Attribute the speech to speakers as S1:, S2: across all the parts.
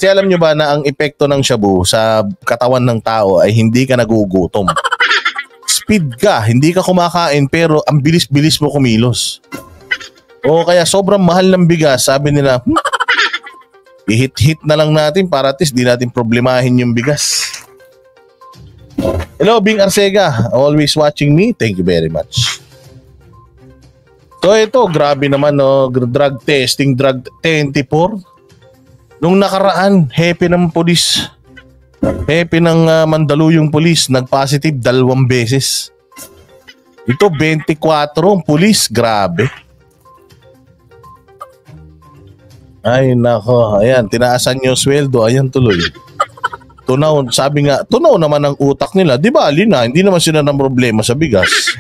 S1: Kasi alam nyo ba na ang epekto ng shabu sa katawan ng tao ay hindi ka nagugutom. Speed ka, hindi ka kumakain pero ang bilis-bilis mo kumilos. O kaya sobrang mahal ng bigas, sabi nila, i-hit-hit na lang natin para at least di natin problemahin yung bigas. Hello, Bing Arcega, always watching me. Thank you very much. So ito, grabe naman, no? Drug testing, drug 24. Nung nakaraan, hepe ng polis. Hepe ng Mandaluyong polis, nag-positive 2 beses. Ito, 24 ang polis, grabe. Ay nako, ayan, tinaasan yung sweldo, ayan tuloy. Tunaw, sabi nga, tunaw naman ang utak nila. Di ba, alina, hindi naman sila ng problema sa bigas.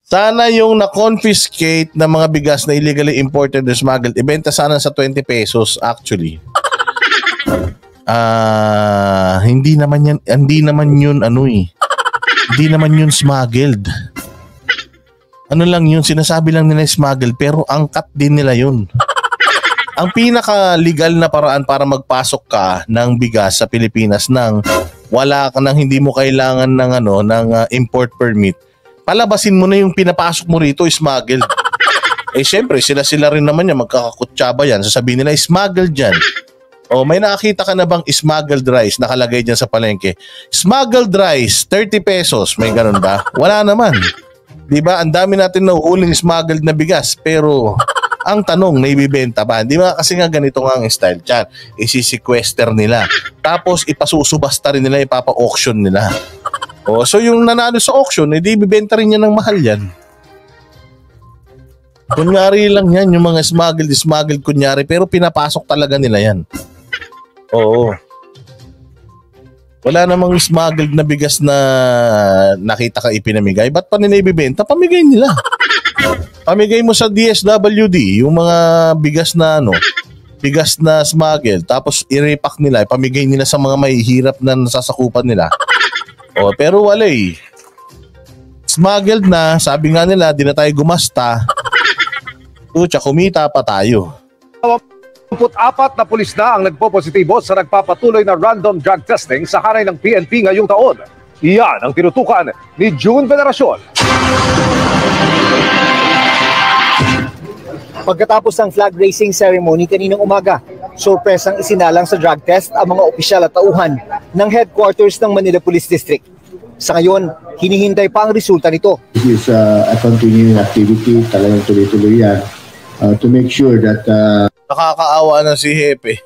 S1: Sana yung na-confiscate na mga bigas na illegally imported or smuggled, ibenta sana sa 20 pesos actually. Hindi naman yun ano eh. Hindi naman yun smuggled. Ano lang yun, sinasabi lang nila smuggled pero angkat din nila yun. Ang pinaka-legal na paraan para magpasok ka ng bigas sa Pilipinas nang wala ka nang hindi mo kailangan ng import permit. Palabasin mo na yung pinapasok mo rito, smuggled. Eh syempre, sila rin naman yan, magkakakutsaba yan. Sasabihin nila, smuggled dyan. O may nakakita ka na bang smuggled rice nakalagay dyan sa palengke? Smuggled rice, 30 pesos. May ganun ba? Wala naman. Diba? Ang dami natin nauuling smuggled na bigas. Pero ang tanong, naibibenta ba? Di ba? Kasi nga ganito nga ang style dyan. Isi-sequester nila. Tapos ipasusubasta rin nila, ipapa-auction nila. Oh, so yung nanalo sa auction, edi bibenta rin niya ng mahal yan. Kunyari lang yan, yung mga smuggled kunyari, pero pinapasok talaga nila yan. Oo. Wala namang smuggled na bigas na nakita ka ipinamigay. Ba't pa nila ibibenta? Pamigay nila. Pamigay mo sa DSWD, yung mga bigas na smuggled, tapos i-repack nila, ipamigay nila sa mga mahihirap na nasasakupan nila. Oh, pero wala eh. Smuggled na, sabi nga nila, di na tayo gumasta. Tutsa, kumita pa tayo.
S2: 24 na pulis na ang nagpo-positibo sa nagpapatuloy na random drug testing sa hanay ng PNP ngayong taon. Iyan ang tinutukan ni June Veneracion.
S3: Pagkatapos ng flag raising ceremony kaninang umaga, sorpresang isinalang sa drug test ang mga opisyal at tauhan ng headquarters ng Manila Police District. Sa ngayon, hinihintay pa ang resulta nito.
S4: This is a continuing activity, talagang tuloy-tuloy yan, to make sure that...
S1: Nakakaawa na si Hepe.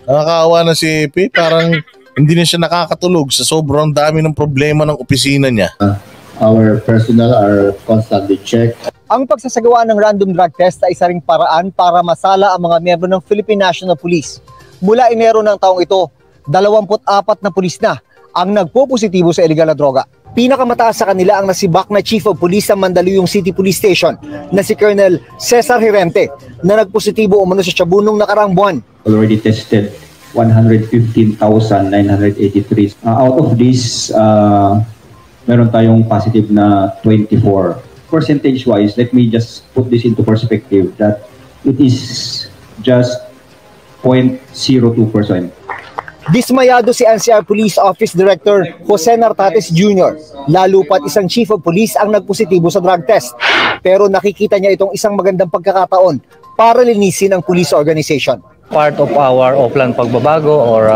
S1: Nakakaawa na si Hepe, parang hindi na siya nakakatulog sa sobrang dami ng problema ng opisina niya.
S4: Our personnel are constantly checked.
S3: Ang pagsasagawa ng random drug test ay isa ring paraan para masala ang mga miyembro ng Philippine National Police. Mula Enero ng taong ito, 24 na pulis na ang nagpo-positibo sa iligal na droga. Pinakamataas sa kanila ang nasibak na Chief of Police ng Mandaluyong City Police Station na si Colonel Cesar Hirente na nagpositibo umano sa shabu nung nakarang buwan.
S5: Already tested 115,983. Out of this, meron tayong positive na 24. Percentage-wise, let me just put this into perspective that it is just 0.02%.
S3: Dismayado si NCR Police Office Director Jose Nartates Jr. Lalo pat isang Chief of Police ang nagpositibo sa drug test. Pero nakikita niya itong isang magandang pagkakataon para linisin ang police organization.
S6: Part of our offline pagbabago or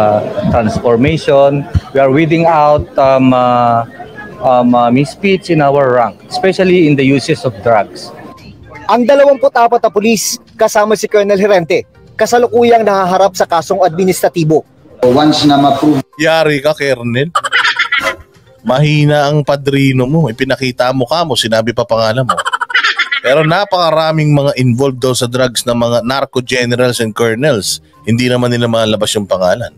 S6: transformation, we are weeding out misfits in our rank, especially in the uses of drugs.
S3: Ang 24 na pulis kasama si Colonel Hirente kasalukuyang nahaharap sa kasong administratibo.
S4: Once na ma-prove.
S1: Yari ka, Colonel. Mahina ang padrino mo. Ipinakita mo ka mo, sinabi pa pangalan mo. Pero napakaraming mga involved daw sa drugs na mga narco generals and colonels. Hindi naman nila malabas yung pangalan.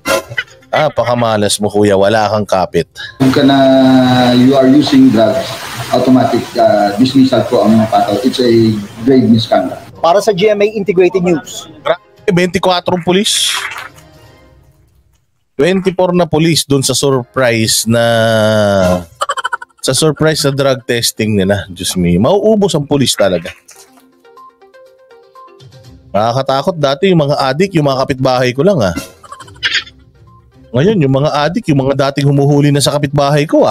S1: Pakamalas mo kuya, wala kang kapit.
S4: Kung you are using drugs, automatic dismissal po ang mga pataw. It's a grave misconduct.
S3: Para sa GMA Integrated News.
S1: 24 pulis. 24 na pulis dun sa surprise na drug testing nila. Diyos me, mauubos ang pulis talaga. Nakakatakot dati yung mga adik, yung mga kapitbahay ko lang Ngayon, yung mga adik, yung mga dating humuhuli na sa kapitbahay ko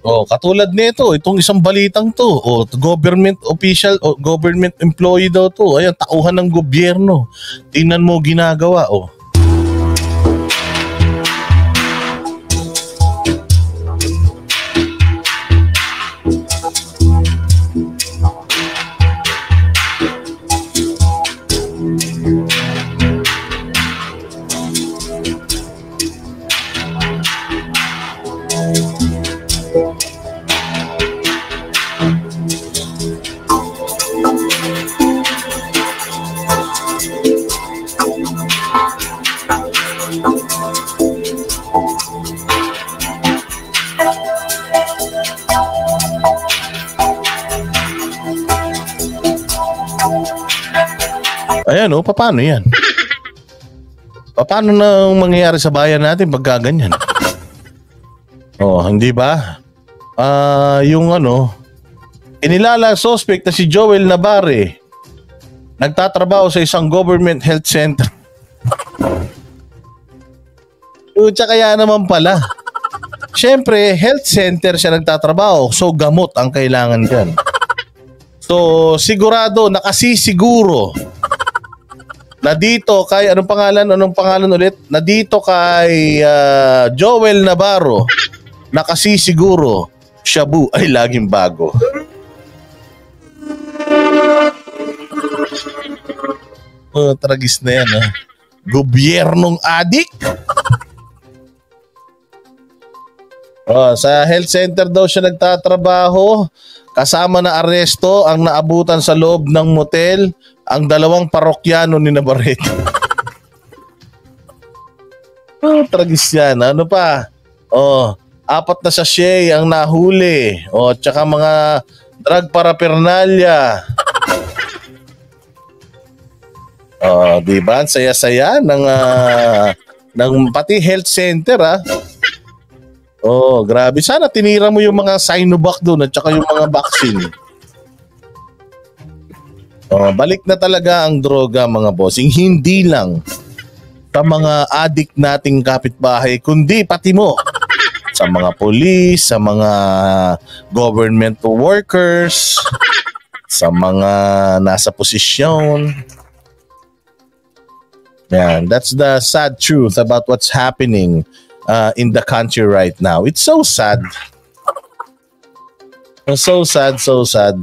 S1: Oh, katulad nito, itong isang balitang to. Oh, government official, government employee daw to. Ayan, tauhan ng gobyerno. Tingnan mo ginagawa, oh. Ayan oh, paano yan? Paano na mangyayari sa bayan natin pagka ganyan? Oh, hindi ba? Yung inilala suspect na si Joel Navarre, nagtatrabaho sa isang government health center. Tsaka kaya naman pala. Siyempre, health center siya nagtatrabaho, so gamot ang kailangan dyan. So, sigurado, nakasisiguro na dito kay, anong pangalan ulit? Na dito kay Joel Navarro, nakasisiguro, shabu ay laging bago. Oh, tragis na yan Gobyernong adik. Sa health center daw siya nagtatrabaho. Kasama na aresto ang naabutan sa loob ng motel ang 2 parokyano ni Navarrete. Tragis yan. Ano pa? 4 na sachet ang nahuli. Tsaka mga drug paraphernalia. Diba? Saya-saya ng pati health center grabe. Sana tinira mo yung mga Sinovac doon at saka yung mga vaccine. Balik na talaga ang droga mga bossing. Hindi lang sa mga adik nating kapitbahay, kundi pati mo. Sa mga police, sa mga government workers, sa mga nasa posisyon. Yan, that's the sad truth about what's happening in the country right now. It's so sad. So sad, so sad.